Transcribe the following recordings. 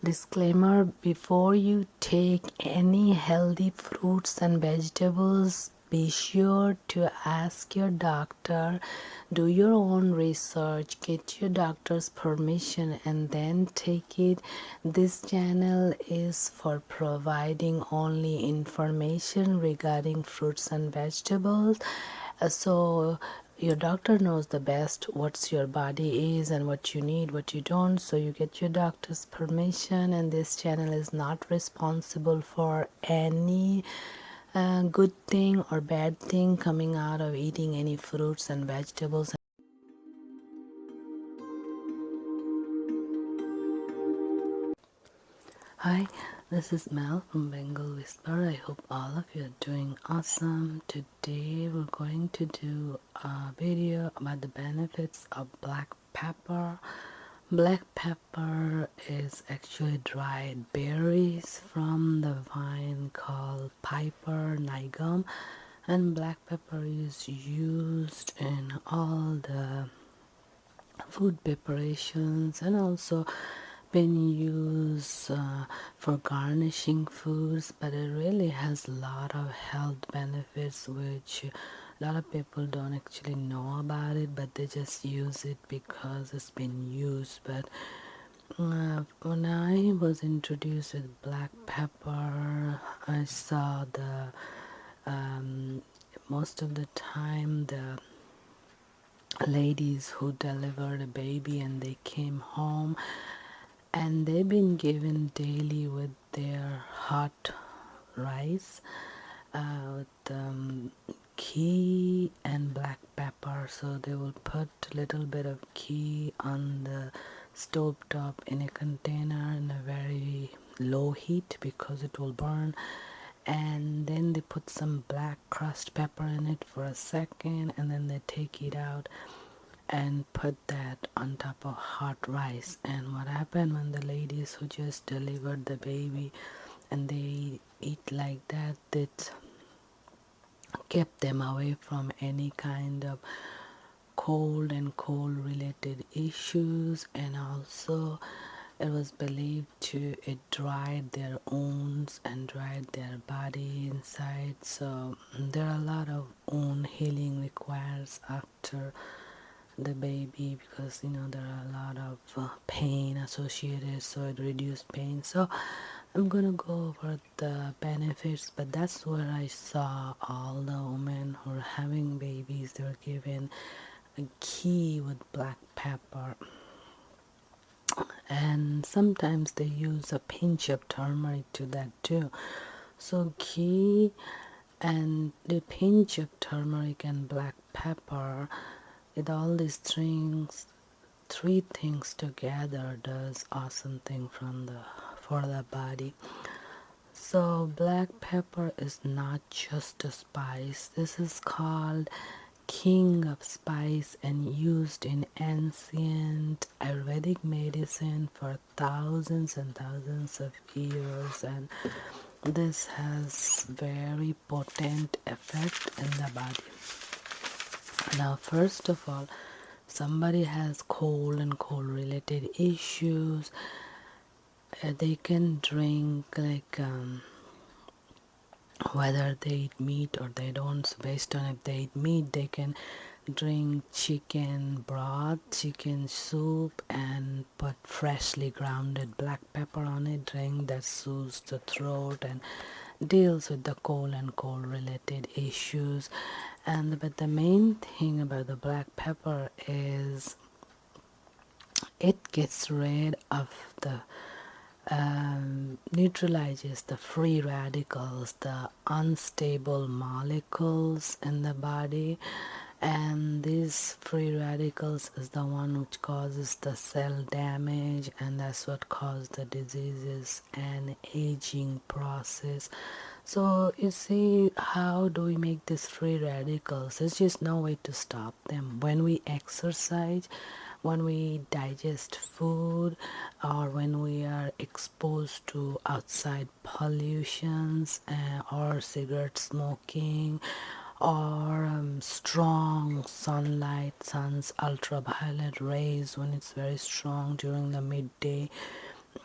Disclaimer: before you take any healthy fruits and vegetables, be sure to ask your doctor, do your own research, get your doctor's permission, and then take it. This channel is for providing only information regarding fruits and vegetables. So your doctor knows the best what's your body is and what you need, what you don't, so you get your doctor's permission. And this channel is not responsible for any good thing or bad thing coming out of eating any fruits and vegetables. Hi, this is Mel from Bangle Whisper. I hope all of you are doing awesome. Today we're going to do a video about the benefits of black pepper. Black pepper is actually dried berries from the vine called Piper nigrum, and black pepper is used in all the food preparations and also been used for garnishing foods, but it really has a lot of health benefits which a lot of people don't actually know about it, but they just use it because it's been used. But when I was introduced with black pepper, I saw the most of the time the ladies who delivered a baby and they came home and they've been given daily with their hot rice with ghee and black pepper. So they will put a little bit of ghee on the stove top in a container in a very low heat because it will burn, and then they put some black crushed pepper in it for a second, and then they take it out and put that on top of hot rice. And what happened when the ladies who just delivered the baby and they eat like that, it kept them away from any kind of cold and cold related issues, and also it was believed to it dried their wounds and dried their body inside. So there are a lot of wound healing requires after the baby, because there are a lot of pain associated, so it reduced pain. So I'm gonna go over the benefits, but that's where I saw all the women who are having babies, they were given a ghee with black pepper, and sometimes they use a pinch of turmeric to that too. So ghee and the pinch of turmeric and black pepper, with all these things, three things together does awesome thing for the body. So black pepper is not just a spice. This is called king of spice and used in ancient Ayurvedic medicine for thousands and thousands of years, and this has very potent effect in the body. Now, first of all, somebody has cold and cold related issues, they can drink like whether they eat meat or they don't. So based on if they eat meat, they can drink chicken broth, chicken soup, and put freshly grounded black pepper on it. Drink that soothes the throat and deals with the cold and cold related issues. But the main thing about the black pepper is it gets rid of the neutralizes the free radicals, the unstable molecules in the body, and these free radicals is the one which causes the cell damage, and that's what causes the diseases and aging process. So you see, how do we make these free radicals? There's just no way to stop them. When we exercise, when we digest food, or when we are exposed to outside pollutions, or cigarette smoking, or strong sunlight, sun's ultraviolet rays when it's very strong during the midday,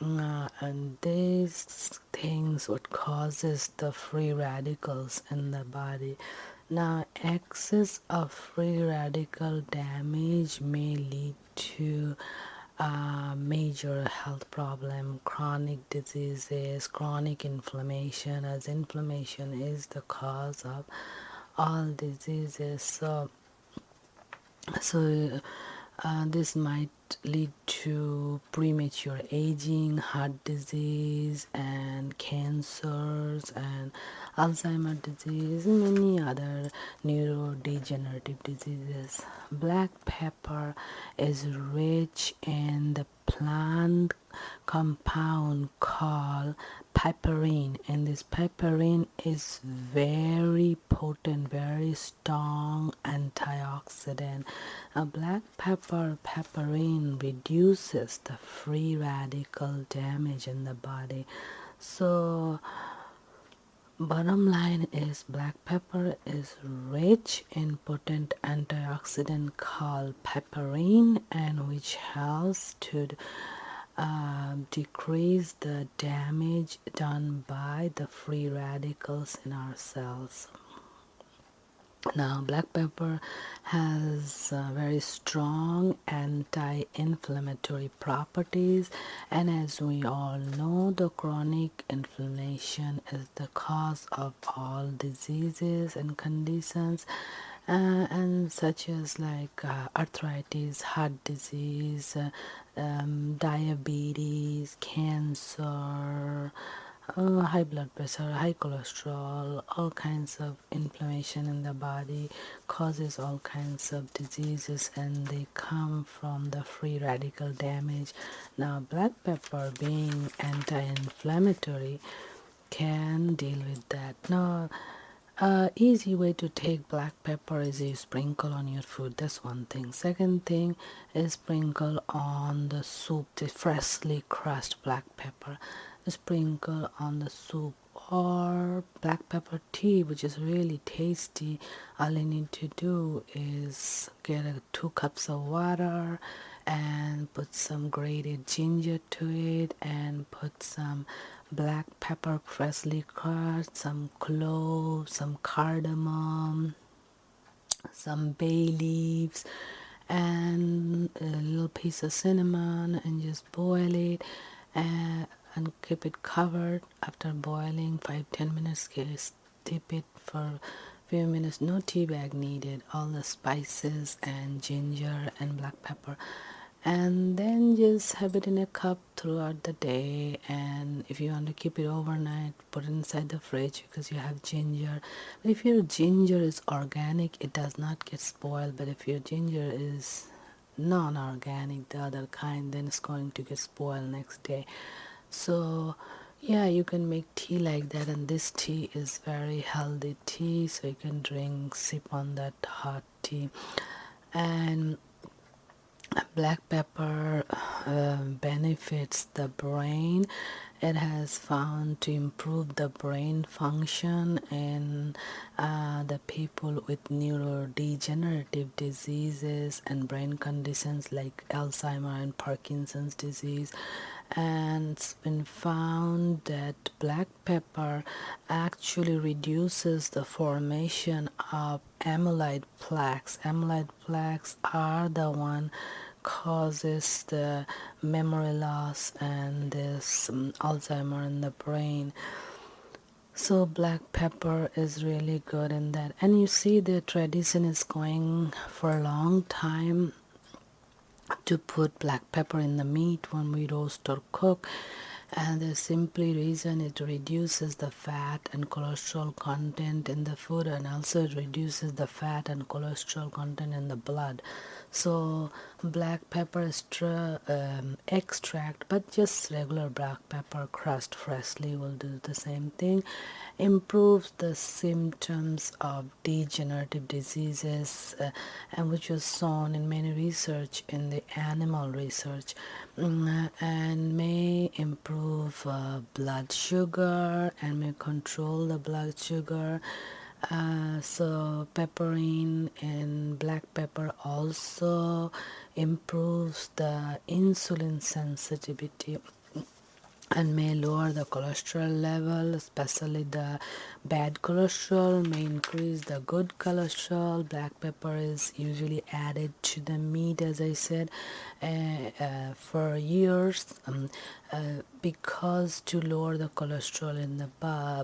and these things what causes the free radicals in the body. Now, excess of free radical damage may lead to major health problem, chronic diseases, chronic inflammation, as inflammation is the cause of all diseases. So this might lead to premature aging, heart disease, and cancers, and Alzheimer's disease, and many other neurodegenerative diseases. Black pepper is rich in the plant compound called piperine, and this piperine is very potent, very strong antioxidant. A black pepper piperine reduces the free radical damage in the body. So bottom line is black pepper is rich in potent antioxidant called piperine, and which helps to decrease the damage done by the free radicals in our cells. Now, black pepper has very strong anti-inflammatory properties, and as we all know, the chronic inflammation is the cause of all diseases and conditions, and such as like arthritis, heart disease, diabetes, cancer, high blood pressure, high cholesterol, all kinds of inflammation in the body causes all kinds of diseases, and they come from the free radical damage. Now, black pepper being anti-inflammatory can deal with that. Now, easy way to take black pepper is you sprinkle on your food. That's one thing. Second thing is sprinkle on the soup, the freshly crushed black pepper. Sprinkle on the soup, or black pepper tea, which is really tasty. All you need to do is get 2 cups of water and put some grated ginger to it, and put some black pepper freshly crushed, some cloves, some cardamom, some bay leaves, and a little piece of cinnamon, and just boil it, and keep it covered. After boiling 5-10 minutes, steep it for a few minutes. No tea bag needed. All the spices and ginger and black pepper, and then just have it in a cup throughout the day. And if you want to keep it overnight, put it inside the fridge because you have ginger. But if your ginger is organic, it does not get spoiled. But if your ginger is non-organic, the other kind, then it's going to get spoiled next day. So yeah, you can make tea like that, and this tea is very healthy tea, so you can drink, sip on that hot tea. And black pepper benefits the brain. It has found to improve the brain function in the people with neurodegenerative diseases and brain conditions like Alzheimer and Parkinson's disease. And it's been found that black pepper actually reduces the formation of amyloid plaques. Amyloid plaques are the one causes the memory loss and this Alzheimer in the brain. So black pepper is really good in that. And you see, the tradition is going for a long time to put black pepper in the meat when we roast or cook, and the simply reason it reduces the fat and cholesterol content in the food, and also it reduces the fat and cholesterol content in the blood. So black pepper extract, but just regular black pepper crushed freshly will do the same thing. Improves the symptoms of degenerative diseases, and which was shown in many research in the animal research, and may improve blood sugar, and may control the blood sugar. So pepperine and black pepper also improves the insulin sensitivity. and may lower the cholesterol level, especially the bad cholesterol, may increase the good cholesterol. Black pepper is usually added to the meat, as I said, for years, because to lower the cholesterol in the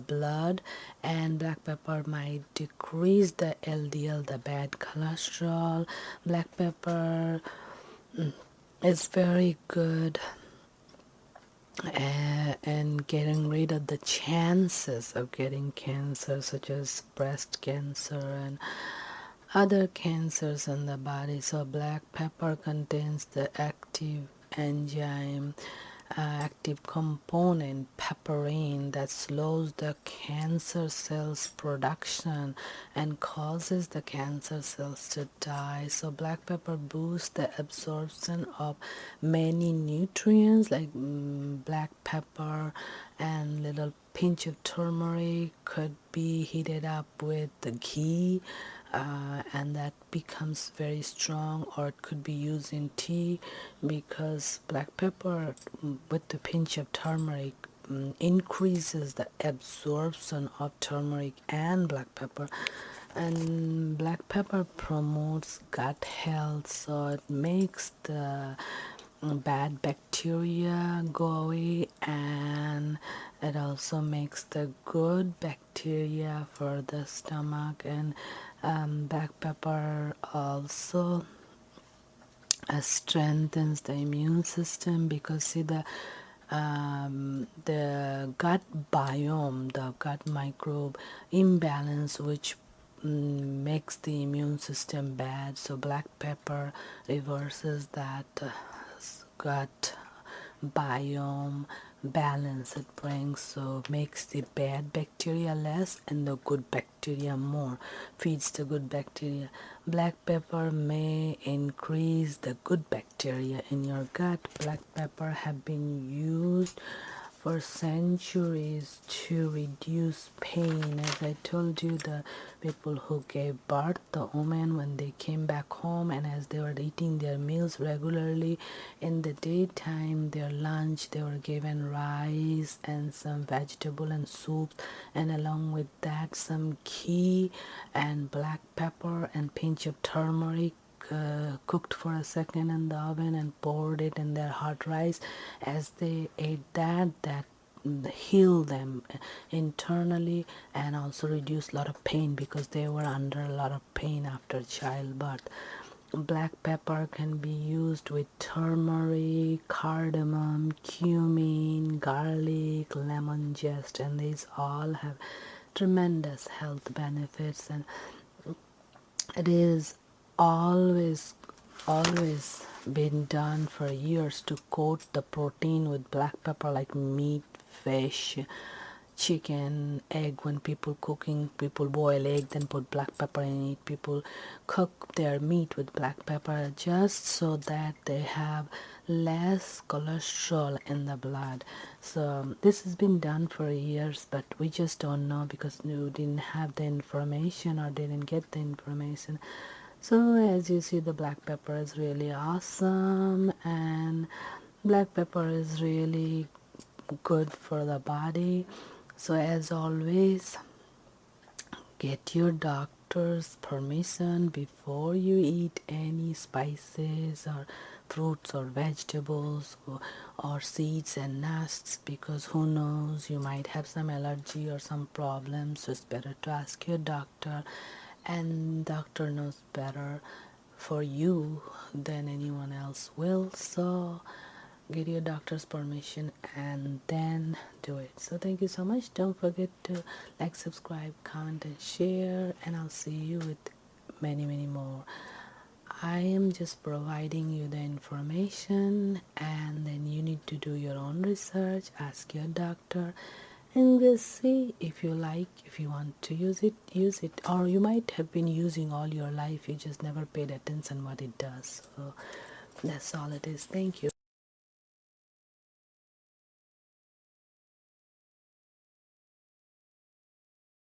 blood, and black pepper might decrease the LDL, the bad cholesterol. Black pepper is very good and getting rid of the chances of getting cancer, such as breast cancer and other cancers in the body. So black pepper contains the active enzyme, active component pepperine that slows the cancer cells production and causes the cancer cells to die. So black pepper boosts the absorption of many nutrients like black pepper, and little pinch of turmeric could be heated up with the ghee, and that becomes very strong, or it could be used in tea, because black pepper with the pinch of turmeric increases the absorption of turmeric and black pepper. And black pepper promotes gut health, so it makes the bad bacteria go away, and it also makes the good bacteria for the stomach. And black pepper also strengthens the immune system, because see the gut biome, the gut microbe imbalance, which makes the immune system bad. So black pepper reverses that gut biome balance it brings, so makes the bad bacteria less and the good bacteria more, feeds the good bacteria. Black pepper may increase the good bacteria in your gut. Black pepper have been used for centuries to reduce pain. As I told you, the people who gave birth, the women, when they came back home, and as they were eating their meals regularly in the daytime, their lunch, they were given rice and some vegetable and soups, and along with that some ghee and black pepper and pinch of turmeric, cooked for a second in the oven and poured it in their hot rice. As they ate that healed them internally, and also reduced a lot of pain, because they were under a lot of pain after childbirth. Black pepper can be used with turmeric, cardamom, cumin, garlic, lemon zest, and these all have tremendous health benefits. And it is always been done for years to coat the protein with black pepper, like meat, fish, chicken, egg. When people boil egg, then put black pepper in it. People cook their meat with black pepper just so that they have less cholesterol in the blood. So this has been done for years, but we just don't know, because you didn't have the information or didn't get the information. So as you see, the black pepper is really awesome, and black pepper is really good for the body. So as always, get your doctor's permission before you eat any spices or fruits or vegetables, or seeds and nuts, because who knows, you might have some allergy or some problems. So it's better to ask your doctor, and doctor knows better for you than anyone else will. So get your doctor's permission and then do it. So thank you so much. Don't forget to like, subscribe, comment, and share, and I'll see you with many more. I am just providing you the information, and then you need to do your own research, ask your doctor, and just see if you like, if you want to use it, or you might have been using all your life, you just never paid attention what it does. So that's all it is. Thank you.